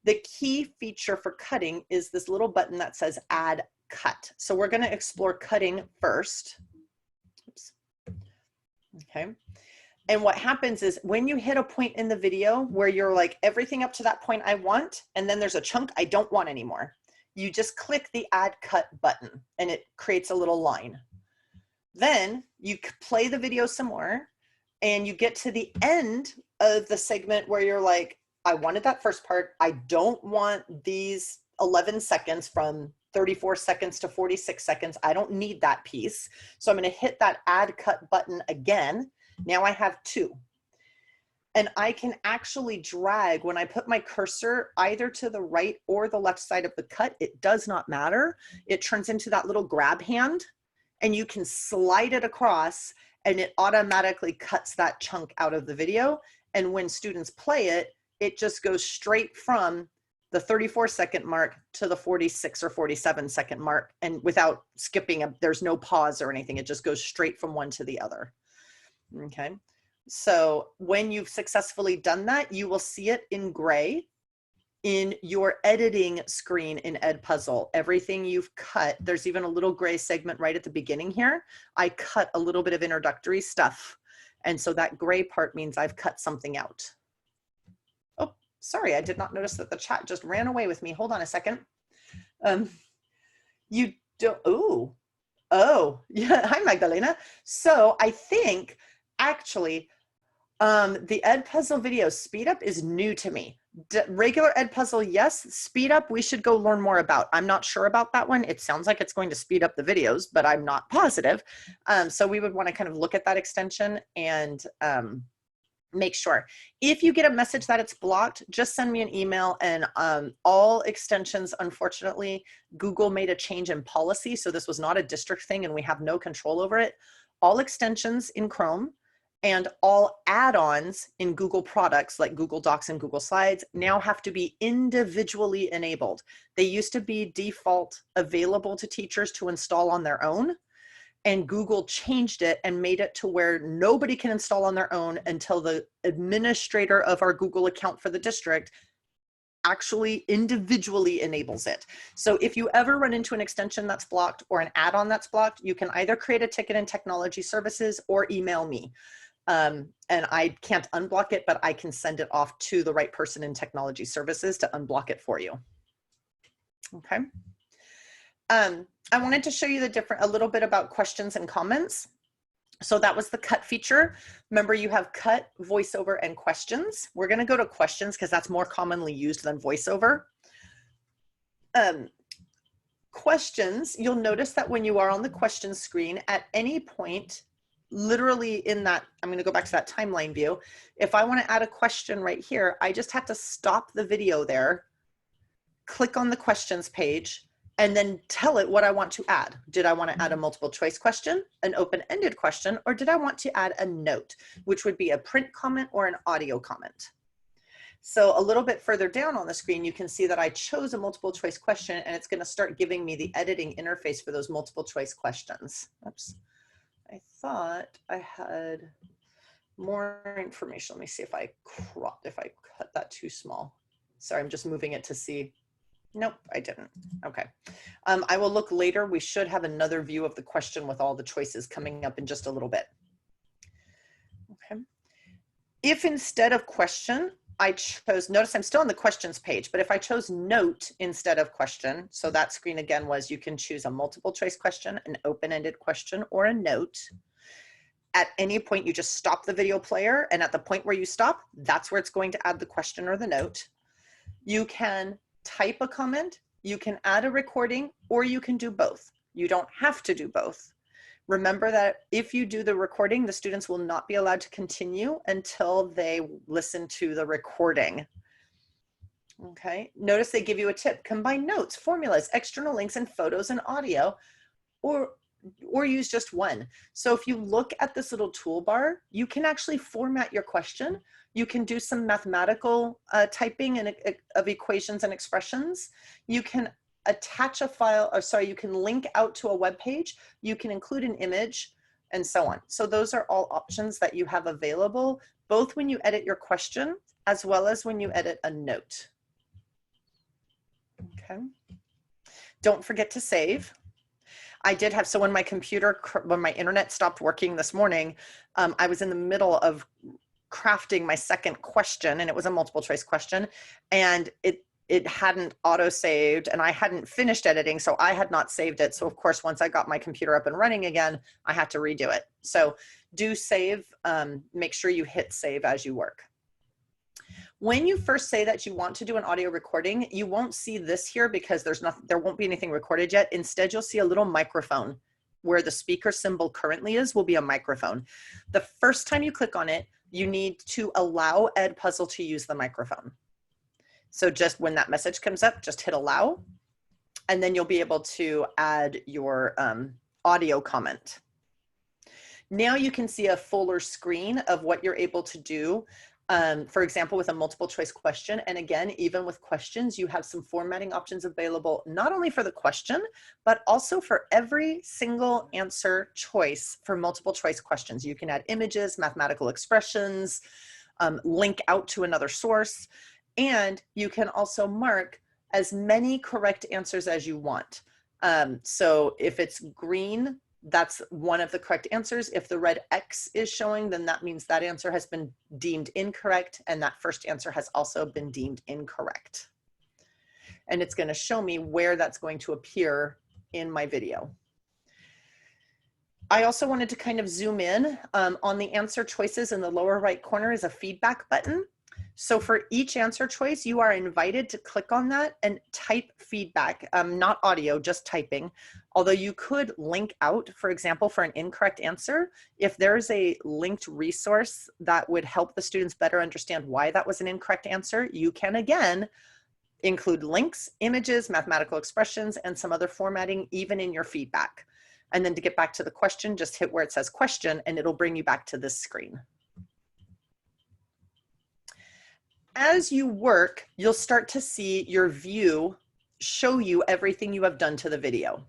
The key feature for cutting is this little button that says add cut. So we're going to explore cutting first. Oops. Okay. And what happens is when you hit a point in the video where you're like, everything up to that point I want, and then there's a chunk I don't want anymore, you just click the add cut button and it creates a little line. Then you play the video some more and you get to the end of the segment where you're like, I wanted that first part. I don't want these 11 seconds from 34 seconds to 46 seconds. I don't need that piece. So I'm going to hit that add cut button again. Now I have 2. And I can actually drag when I put my cursor either to the right or the left side of the cut. It does not matter. It turns into that little grab hand, and you can slide it across and it automatically cuts that chunk out of the video. And when students play it, it just goes straight from the 34-second mark to the 46 or 47-second mark, and without skipping, there's no pause or anything. It just goes straight from one to the other. Okay. So when you've successfully done that, you will see it in gray in your editing screen in EdPuzzle. Everything you've cut, there's even a little gray segment right at the beginning here. I cut a little bit of introductory stuff. And so that gray part means I've cut something out. Oh, sorry, I did not notice that the chat just ran away with me. Hold on a second. You don't, oh, yeah, hi Magdalena. So I think actually the EdPuzzle video speed up is new to me. Regular EdPuzzle, yes. Speed up, we should go learn more about. I'm not sure about that one. It sounds like it's going to speed up the videos, but I'm not positive. So we would want to kind of look at that extension and make sure. If you get a message that it's blocked, just send me an email. And all extensions, unfortunately, Google made a change in policy. So this was not a district thing and we have no control over it. All extensions in Chrome and all add-ons in Google products like Google Docs and Google Slides now have to be individually enabled. They used to be default available to teachers to install on their own, and Google changed it and made it to where nobody can install on their own until the administrator of our Google account for the district actually individually enables it. So if you ever run into an extension that's blocked or an add-on that's blocked, you can either create a ticket in Technology Services or email me. And I can't unblock it, but I can send it off to the right person in Technology Services to unblock it for you. Okay. I wanted to show you a little bit about questions and comments. So that was the cut feature. Remember, you have cut, voiceover, and questions. We're going to go to questions because that's more commonly used than voiceover. Questions, you'll notice that when you are on the questions screen, at any point, literally in that, I'm going to go back to that timeline view. If I want to add a question right here, I just have to stop the video there, click on the questions page, and then tell it what I want to add. Did I want to add a multiple choice question, an open-ended question, or did I want to add a note, which would be a print comment or an audio comment? So a little bit further down on the screen, you can see that I chose a multiple choice question, and it's going to start giving me the editing interface for those multiple choice questions. Oops. I thought I had more information. Let me see if I cut that too small. Sorry, I'm just moving it to see. Nope, I didn't. Okay. I will look later. We should have another view of the question with all the choices coming up in just a little bit. Okay. If instead of question, I chose, notice I'm still on the questions page, but if I chose note instead of question, so that screen again was you can choose a multiple choice question, an open-ended question, or a note. At any point, you just stop the video player, and at the point where you stop, that's where it's going to add the question or the note. You can type a comment, you can add a recording, or you can do both. You don't have to do both. Remember that if you do the recording, the students will not be allowed to continue until they listen to the recording. Okay, notice they give you a tip. Combine notes, formulas, external links, and photos and audio, or use just one. So if you look at this little toolbar, you can actually format your question. You can do some mathematical typing of equations and expressions. You can attach a file, or sorry, you can link out to a web page. You can include an image and so on. So those are all options that you have available, both when you edit your question as well as when you edit a note. Okay. Don't forget to save. I did have, so when my internet stopped working this morning, I was in the middle of crafting my second question, and it was a multiple choice question, and it hadn't auto-saved, and I hadn't finished editing, so I had not saved it. So of course, once I got my computer up and running again, I had to redo it. So do save, make sure you hit save as you work. When you first say that you want to do an audio recording, you won't see this here because there won't be anything recorded yet. Instead, you'll see a little microphone where the speaker symbol currently is will be a microphone. The first time you click on it, you need to allow EdPuzzle to use the microphone. So just when that message comes up, just hit allow, and then you'll be able to add your audio comment. Now you can see a fuller screen of what you're able to do. For example, with a multiple choice question. And again, even with questions, you have some formatting options available, not only for the question, but also for every single answer choice for multiple choice questions. You can add images, mathematical expressions, link out to another source, and you can also mark as many correct answers as you want. So if it's green, that's one of the correct answers. If the red X is showing, then that means that answer has been deemed incorrect, and that first answer has also been deemed incorrect. And it's going to show me where that's going to appear in my video. I also wanted to kind of zoom in. On the answer choices in the lower right corner is a feedback button. So for each answer choice, you are invited to click on that and type feedback, not audio, just typing. Although you could link out, for example, for an incorrect answer, if there's a linked resource that would help the students better understand why that was an incorrect answer, you can again include links, images, mathematical expressions, and some other formatting even in your feedback. And then to get back to the question, just hit where it says question and it'll bring you back to this screen. As you work, you'll start to see your view show you everything you have done to the video.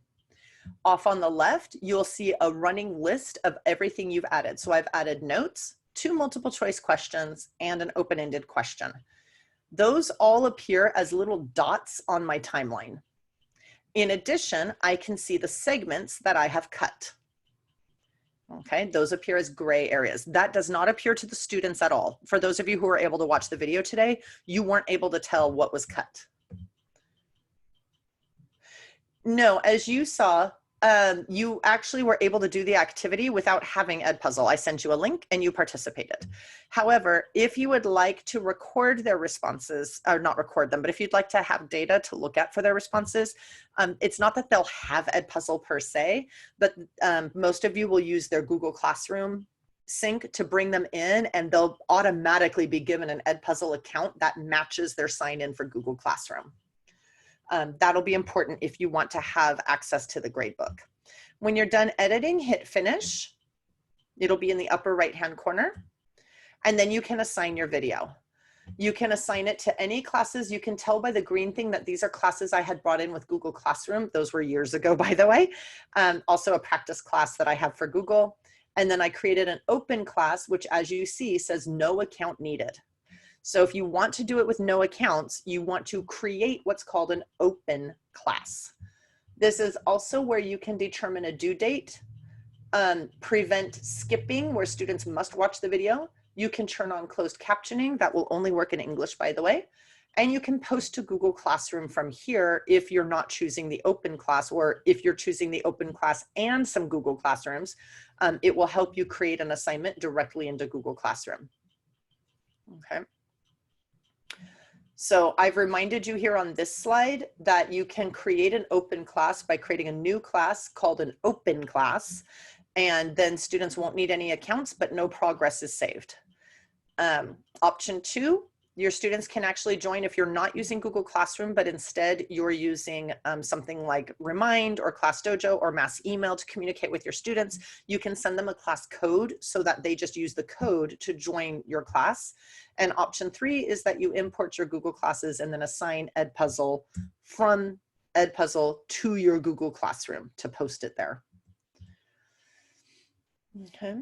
Off on the left, you'll see a running list of everything you've added. So I've added notes, 2 multiple choice questions, and an open-ended question. Those all appear as little dots on my timeline. In addition, I can see the segments that I have cut. Okay, those appear as gray areas. That does not appear to the students at all. For those of you who were able to watch the video today, you weren't able to tell what was cut. No, as you saw, you actually were able to do the activity without having EdPuzzle. I sent you a link and you participated. However, if you would like to record their responses, or not record them, but if you'd like to have data to look at for their responses, it's not that they'll have EdPuzzle per se, but most of you will use their Google Classroom sync to bring them in, and they'll automatically be given an EdPuzzle account that matches their sign in for Google Classroom. That'll be important if you want to have access to the gradebook. When you're done editing, hit finish. It'll be in the upper right-hand corner. And then you can assign your video. You can assign it to any classes. You can tell by the green thing that these are classes I had brought in with Google Classroom. Those were years ago, by the way. Also a practice class that I have for Google. And then I created an open class, which as you see says no account needed. So if you want to do it with no accounts, you want to create what's called an open class. This is also where you can determine a due date, prevent skipping where students must watch the video. You can turn on closed captioning. That will only work in English, by the way. And you can post to Google Classroom from here if you're not choosing the open class, or if you're choosing the open class and some Google Classrooms, it will help you create an assignment directly into Google Classroom. Okay. So I've reminded you here on this slide that you can create an open class by creating a new class called an open class, and then students won't need any accounts, but no progress is saved. Option 2, your students can actually join if you're not using Google Classroom, but instead you're using something like Remind or Class Dojo or mass email to communicate with your students. You can send them a class code so that they just use the code to join your class. And option 3 is that you import your Google classes and then assign EdPuzzle from EdPuzzle to your Google Classroom to post it there. Okay.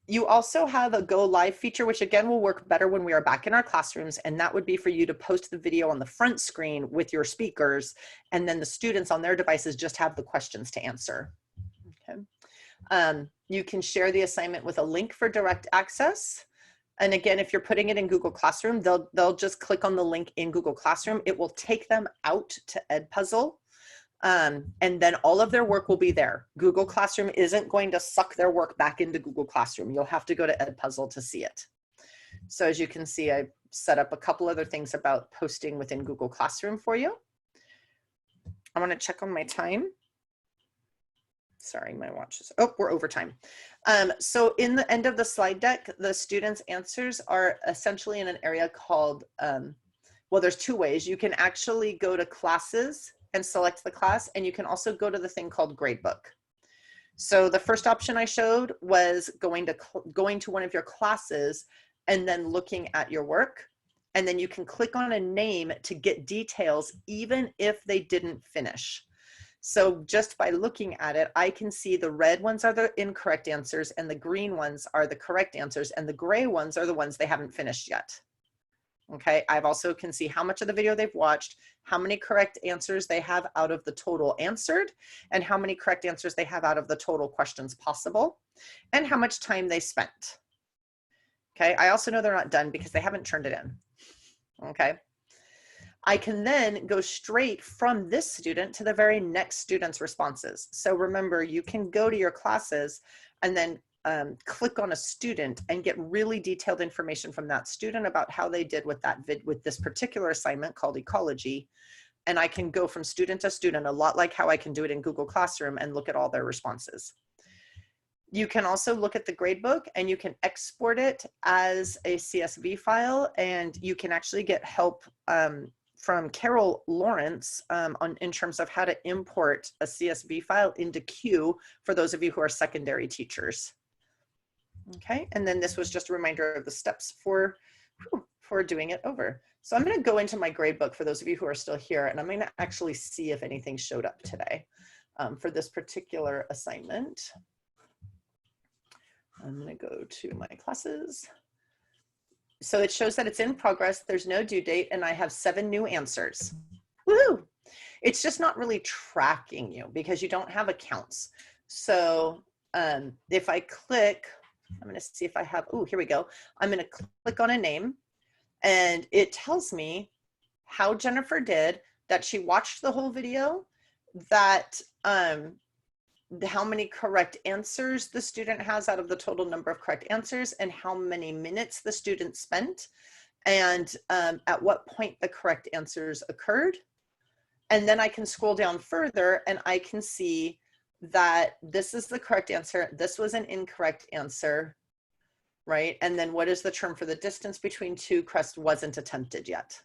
You also have a go live feature, which again will work better when we are back in our classrooms, and that would be for you to post the video on the front screen with your speakers, and then the students on their devices just have the questions to answer. Okay. You can share the assignment with a link for direct access. And again, if you're putting it in Google Classroom, they'll just click on the link in Google Classroom. It will take them out to EdPuzzle. And then all of their work will be there. Google Classroom isn't going to suck their work back into Google Classroom. You'll have to go to EdPuzzle to see it. So as you can see, I set up a couple other things about posting within Google Classroom for you. I want to check on my time. Sorry, my watch is, oh, we're over time. So in the end of the slide deck, the students' answers are essentially in an area called, well, there's two ways. You can actually go to classes and select the class, and you can also go to the thing called gradebook. So the first option I showed was going to one of your classes and then looking at your work. And then you can click on a name to get details, even if they didn't finish. So just by looking at it, I can see the red ones are the incorrect answers and the green ones are the correct answers, and the gray ones are the ones they haven't finished yet. Okay, I've also can see how much of the video they've watched, how many correct answers they have out of the total answered, and how many correct answers they have out of the total questions possible, and how much time they spent. Okay, I also know they're not done because they haven't turned it in. Okay. I can then go straight from this student to the very next student's responses. So remember, you can go to your classes and then click on a student and get really detailed information from that student about how they did with with this particular assignment called ecology. And I can go from student to student, a lot like how I can do it in Google Classroom, and look at all their responses. You can also look at the gradebook and you can export it as a CSV file, and you can actually get help from Carol Lawrence in terms of how to import a CSV file into Q for those of you who are secondary teachers. Okay, and then this was just a reminder of the steps for doing it over. So I'm going to go into my gradebook for those of you who are still here, and I'm going to actually see if anything showed up today for this particular assignment. I'm going to go to my classes. So it shows that it's in progress. There's no due date, and I have 7 new answers. Woohoo! It's just not really tracking you because you don't have accounts. So if I click, I'm going to see if I have, oh, here we go. I'm going to click on a name, and it tells me how Jennifer did, that she watched the whole video, that how many correct answers the student has out of the total number of correct answers, and how many minutes the student spent, and at what point the correct answers occurred. And then I can scroll down further and I can see that this is the correct answer, this was an incorrect answer, right? And then what is the term for the distance between two crests wasn't attempted yet.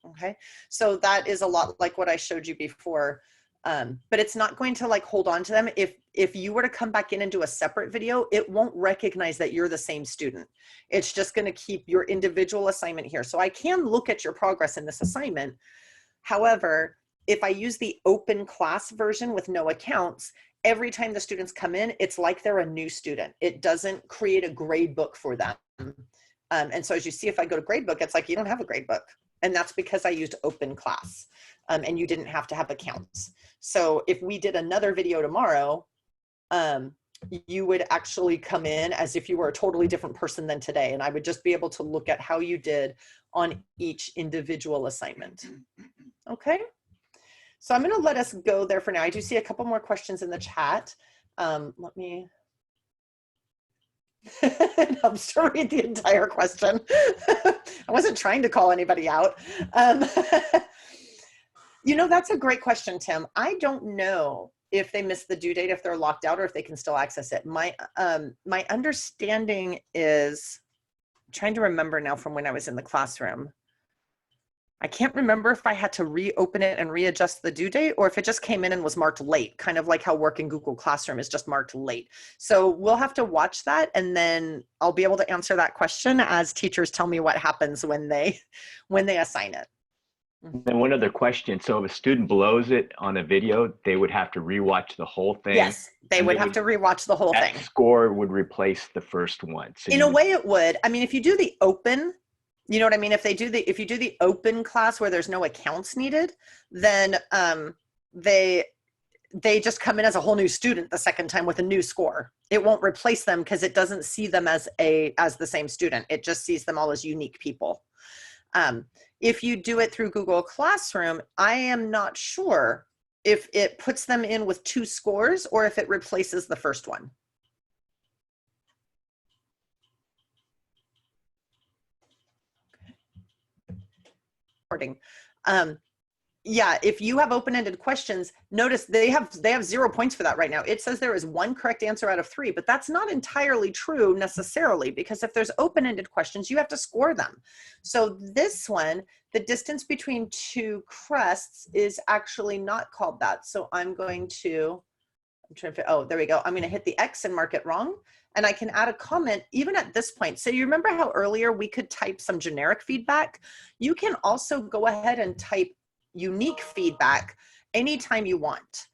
Okay, so that is a lot like what I showed you before. But it's not going to like hold on to them. If you were to come back in and do a separate video, it won't recognize that you're the same student. It's just going to keep your individual assignment here. So I can look at your progress in this assignment. However, if I use the open class version with no accounts, every time the students come in, it's like they're a new student. It doesn't create a grade book for them. And so as you see, if I go to gradebook, it's like you don't have a grade book. And that's because I used open class and you didn't have to have accounts. So if we did another video tomorrow, you would actually come in as if you were a totally different person than today. And I would just be able to look at how you did on each individual assignment. Okay. So I'm going to let us go there for now. I do see a couple more questions in the chat. Let me, I'm just going to read the entire question. I wasn't trying to call anybody out. You know, that's a great question, Tim. I don't know if they missed the due date, if they're locked out, or if they can still access it. My understanding is, I'm trying to remember now from when I was in the classroom. I can't remember if I had to reopen it and readjust the due date, or if it just came in and was marked late, kind of like how work in Google Classroom is just marked late. So we'll have to watch that, and then I'll be able to answer that question as teachers tell me what happens when they assign it. And one other question. So if a student blows it on a video, they would have to rewatch the whole thing? Yes, they would have to rewatch the whole thing. That score would replace the first one. So in a way it would. I mean, if you do the open, you know what I mean? If you do the open class where there's no accounts needed, then they just come in as a whole new student the second time with a new score. It won't replace them because it doesn't see them as the same student. It just sees them all as unique people. If you do it through Google Classroom, I am not sure if it puts them in with 2 scores or if it replaces the first one. recording. Yeah, if you have open-ended questions, notice they have 0 points for that right now. It says there is 1 correct answer out of 3, but that's not entirely true necessarily, because if there's open-ended questions, you have to score them. So this one, the distance between 2 crests, is actually not called that. So I'm trying to, oh, there we go. I'm going to hit the X and mark it wrong. And I can add a comment even at this point. So you remember how earlier we could type some generic feedback? You can also go ahead and type unique feedback anytime you want.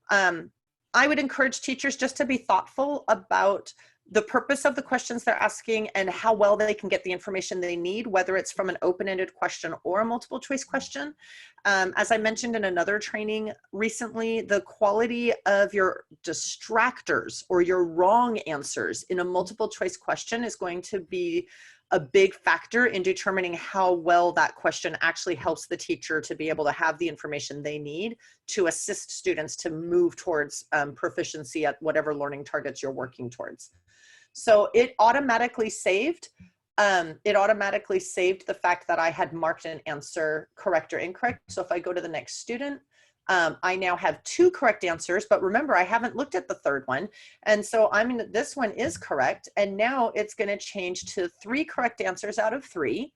I would encourage teachers just to be thoughtful about the purpose of the questions they're asking and how well they can get the information they need, whether it's from an open-ended question or a multiple choice question. As I mentioned in another training recently, the quality of your distractors or your wrong answers in a multiple choice question is going to be a big factor in determining how well that question actually helps the teacher to be able to have the information they need to assist students to move towards proficiency at whatever learning targets you're working towards. So it automatically saved the fact that I had marked an answer correct or incorrect. So if I go to the next student, I now have 2 correct answers, but remember, I haven't looked at the third one. And so this one is correct. And now it's going to change to 3 correct answers out of 3,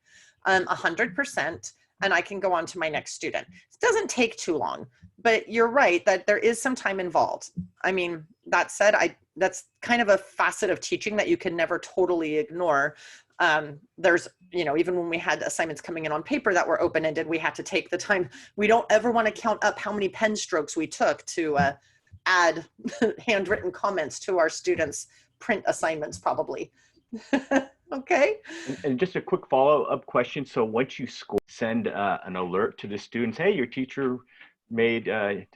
100%. And I can go on to my next student. It doesn't take too long, but you're right that there is some time involved. I mean, that said, that's kind of a facet of teaching that you can never totally ignore. There's, even when we had assignments coming in on paper that were open-ended, we had to take the time. We don't ever want to count up how many pen strokes we took to add handwritten comments to our students' print assignments, probably. Okay. And just a quick follow-up question. So once you send an alert to the students, hey, your teacher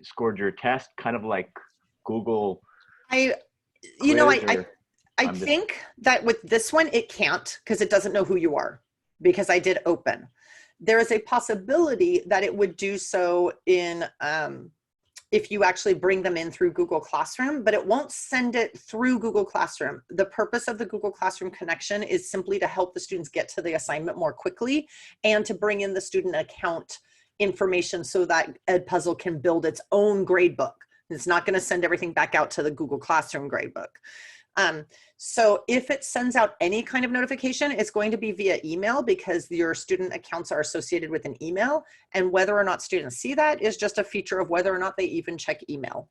scored your test, kind of like Google. I think that with this one, it can't, because it doesn't know who you are, because I did open. There is a possibility that it would do so in if you actually bring them in through Google Classroom, but it won't send it through Google Classroom. The purpose of the Google Classroom connection is simply to help the students get to the assignment more quickly and to bring in the student account information so that EdPuzzle can build its own gradebook. It's not going to send everything back out to the Google Classroom gradebook. So if it sends out any kind of notification, it's going to be via email, because your student accounts are associated with an email, and whether or not students see that is just a feature of whether or not they even check email.